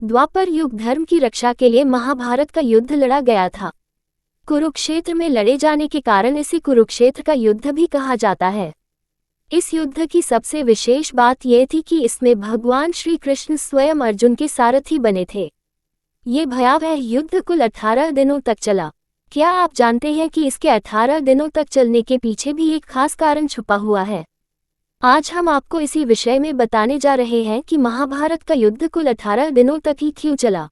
द्वापर युग धर्म की रक्षा के लिए महाभारत का युद्ध लड़ा गया था। कुरुक्षेत्र में लड़े जाने के कारण इसे कुरुक्षेत्र का युद्ध भी कहा जाता है। इस युद्ध की सबसे विशेष बात यह थी कि इसमें भगवान श्री कृष्ण स्वयं अर्जुन के सारथी बने थे। ये भयावह युद्ध कुल 18 दिनों तक चला। क्या आप जानते हैं कि इसके 18 दिनों तक चलने के पीछे भी एक खास कारण छुपा हुआ है? आज हम आपको इसी विषय में बताने जा रहे हैं कि महाभारत का युद्ध कुल 18 दिनों तक ही क्यों चला।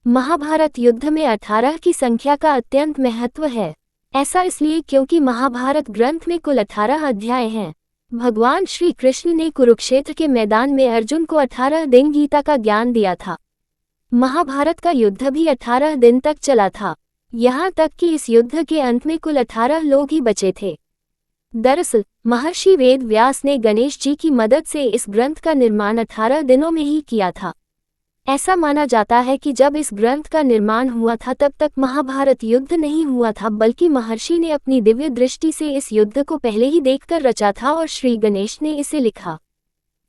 महाभारत युद्ध में 18 की संख्या का अत्यंत महत्व है। ऐसा इसलिए क्योंकि महाभारत ग्रंथ में कुल 18 अध्याय हैं। भगवान श्री कृष्ण ने कुरुक्षेत्र के मैदान में अर्जुन को 18 दिन गीता का ज्ञान दिया था। महाभारत का युद्ध भी 18 दिन तक चला था, यहाँ तक कि इस युद्ध के अंत में कुल 18 लोग ही बचे थे। दरअसल महर्षि वेद व्यास ने गणेश जी की मदद से इस ग्रंथ का निर्माण 18 दिनों में ही किया था। ऐसा माना जाता है कि जब इस ग्रंथ का निर्माण हुआ था तब तक महाभारत युद्ध नहीं हुआ था, बल्कि महर्षि ने अपनी दिव्य दृष्टि से इस युद्ध को पहले ही देखकर रचा था और श्री गणेश ने इसे लिखा।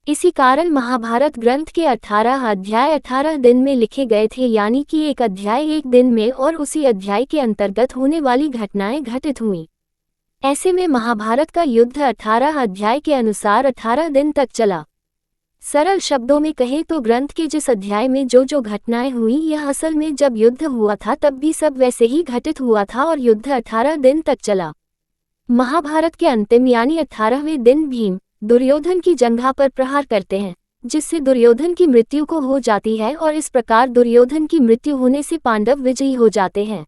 इसी कारण महाभारत ग्रंथ के 18 अध्याय 18 दिन में लिखे गए थे, यानी कि एक अध्याय एक दिन में और उसी अध्याय के अंतर्गत होने वाली घटनाएं घटित हुईं। ऐसे में महाभारत का युद्ध 18 अध्याय के अनुसार 18 दिन तक चला। सरल शब्दों में कहें तो ग्रंथ के जिस अध्याय में जो घटनाएं हुई, यह असल में जब युद्ध हुआ था तब भी सब वैसे ही घटित हुआ था और युद्ध 18 दिन तक चला। महाभारत के अंतिम यानी 18वें दिन भीम दुर्योधन की जंघा पर प्रहार करते हैं, जिससे दुर्योधन की मृत्यु को हो जाती है और इस प्रकार दुर्योधन की मृत्यु होने से पांडव विजयी हो जाते हैं।